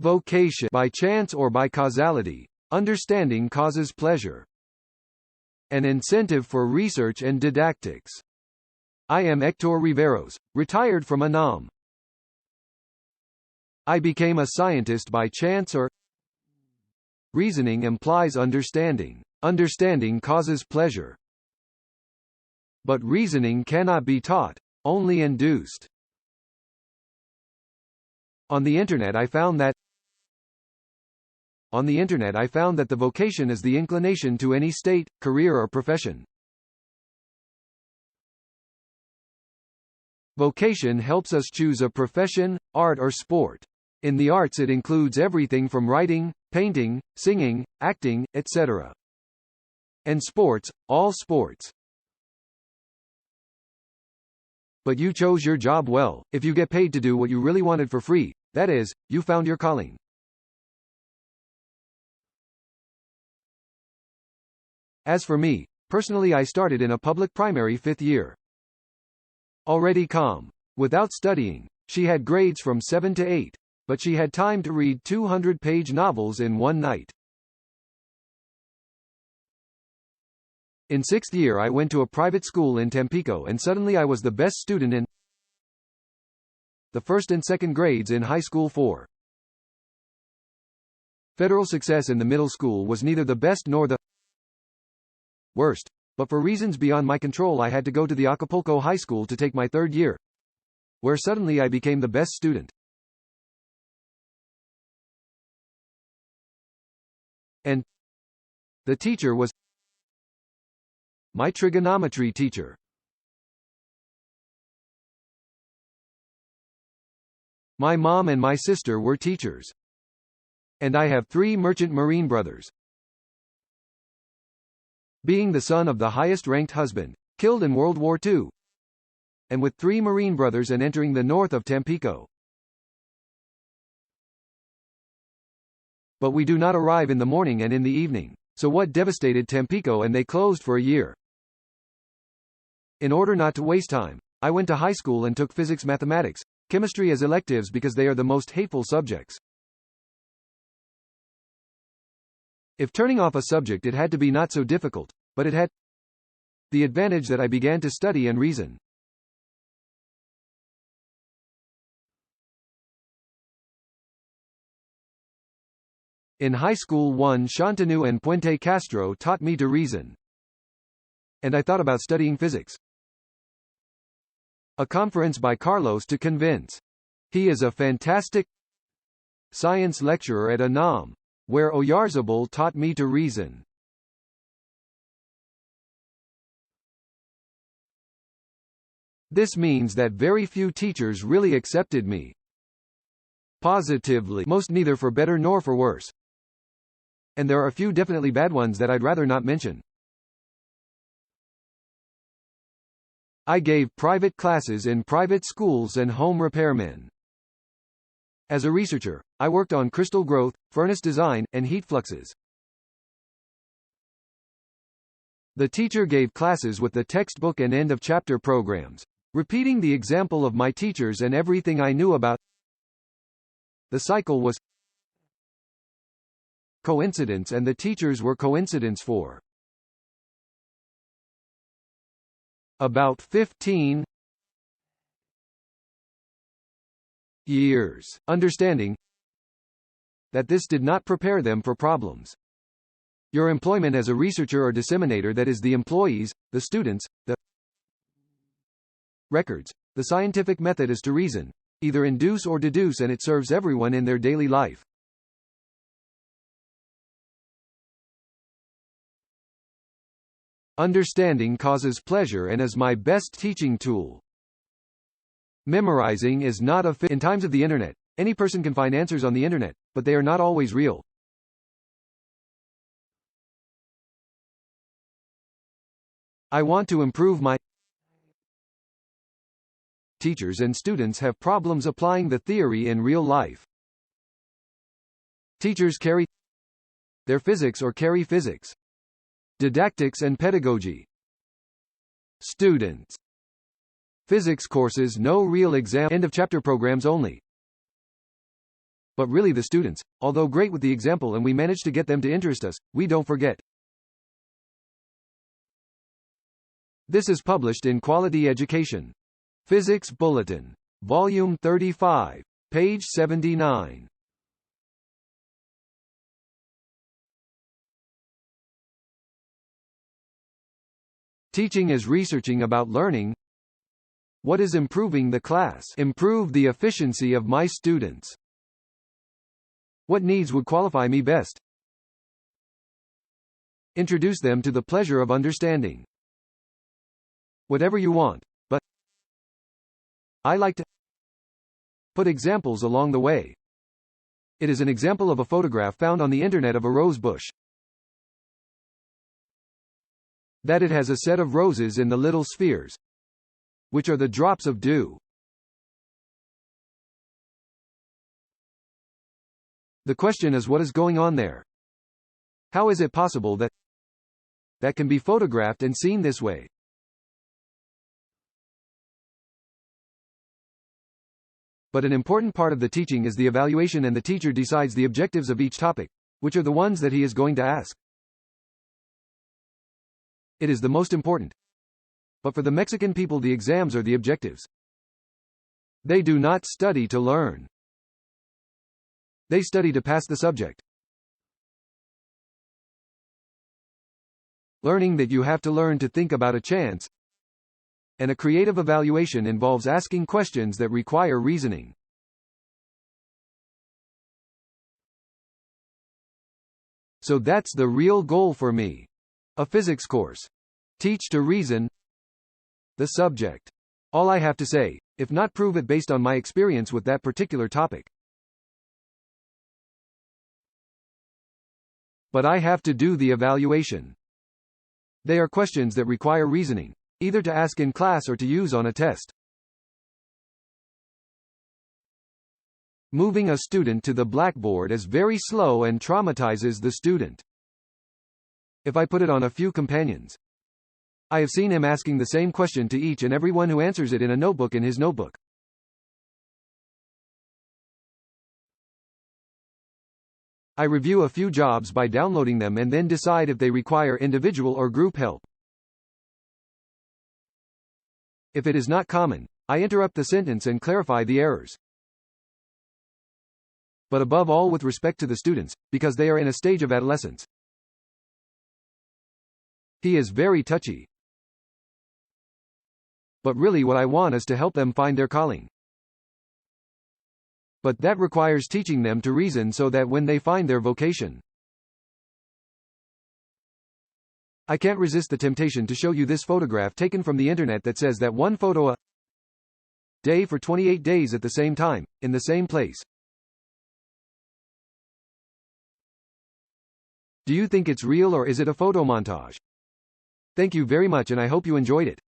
Vocation, by chance or by causality. Understanding causes pleasure. An incentive for research and didactics. I am Hector Riveros, retired from UNAM. I became a scientist by chance or reasoning implies understanding. Understanding causes pleasure. But reasoning cannot be taught, only induced. On the Internet I found that the vocation is the inclination to any state, career or profession. Vocation helps us choose a profession, art or sport. In the arts it includes everything from writing, painting, singing, acting, etc. And sports, all sports. But you chose your job well, if you get paid to do what you really wanted for free, that is, you found your calling. As for me, personally I started in a public primary 5th year. Already calm. Without studying, she had grades from 7 to 8, but she had time to read 200-page novels in one night. In 6th year I went to a private school in Tampico and suddenly I was the best student in the first and second grades in high school 4. Federal success in the middle school was neither the best nor the worst, but for reasons beyond my control I had to go to the Acapulco High School to take my 3rd year, where suddenly I became the best student. And the teacher was my trigonometry teacher. My mom and my sister were teachers. And I have 3 merchant marine brothers. Being the son of the highest-ranked husband, killed in World War II, and with 3 marine brothers and entering the north of Tampico. But we do not arrive in the morning and in the evening, so what devastated Tampico and they closed for a year. In order not to waste time, I went to high school and took physics, mathematics, chemistry as electives because they are the most hateful subjects. If turning off a subject it had to be not so difficult, but it had the advantage that I began to study and reason. In high school Juan Chantanu and Puente Castro taught me to reason. And I thought about studying physics. A conference by Carlos to convince. He is a fantastic science lecturer at UNAM, where Oyarzabal taught me to reason. This means that very few teachers really accepted me positively, most neither for better nor for worse. And there are a few definitely bad ones that I'd rather not mention. I gave private classes in private schools and home repairmen. As a researcher, I worked on crystal growth, furnace design, and heat fluxes. The teacher gave classes with the textbook and end-of-chapter programs, repeating the example of my teachers and everything I knew about. The cycle was coincidence and the teachers were coincidence for about 15 years, understanding that this did not prepare them for problems. Your employment as a researcher or disseminator, that is the employees, the students, the records. The scientific method is to reason, either induce or deduce, and it serves everyone in their daily life. Understanding causes pleasure and is my best teaching tool. Memorizing is not a fit. In times of the internet, any person can find answers on the internet, but they are not always real. I want to improve my teachers and students have problems applying the theory in real life. Teachers carry their physics or carry physics. Didactics and pedagogy. Students. Physics courses, no real exam, end of chapter programs only. But really the students, although great with the example and we manage to get them to interest us, we don't forget. This is published in Quality Education. Physics Bulletin. Volume 35. Page 79. Teaching is researching about learning. What is improving the class? Improve the efficiency of my students. What needs would qualify me best? Introduce them to the pleasure of understanding. Whatever you want, but I like to put examples along the way. It is an example of a photograph found on the internet of a rose bush. That it has a set of roses in the little spheres, which are the drops of dew. The question is, what is going on there? How is it possible that can be photographed and seen this way? But an important part of the teaching is the evaluation, and the teacher decides the objectives of each topic, which are the ones that he is going to ask. It is the most important. But for the Mexican people, the exams are the objectives. They do not study to learn. They study to pass the subject. Learning that you have to learn to think about a chance, and a creative evaluation involves asking questions that require reasoning. So that's the real goal for me. A physics course. Teach to reason the subject. All I have to say, if not prove it based on my experience with that particular topic. But I have to do the evaluation. They are questions that require reasoning, either to ask in class or to use on a test. Moving a student to the blackboard is very slow and traumatizes the student. If I put it on a few companions, I have seen him asking the same question to each and every one who answers it in a notebook in his notebook. I review a few jobs by downloading them and then decide if they require individual or group help. If it is not common, I interrupt the sentence and clarify the errors. But above all, with respect to the students, because they are in a stage of adolescence. He is very touchy. But really what I want is to help them find their calling. But that requires teaching them to reason so that when they find their vocation. I can't resist the temptation to show you this photograph taken from the internet that says that one photo a day for 28 days at the same time, in the same place. Do you think it's real, or is it a photo montage? Thank you very much, and I hope you enjoyed it.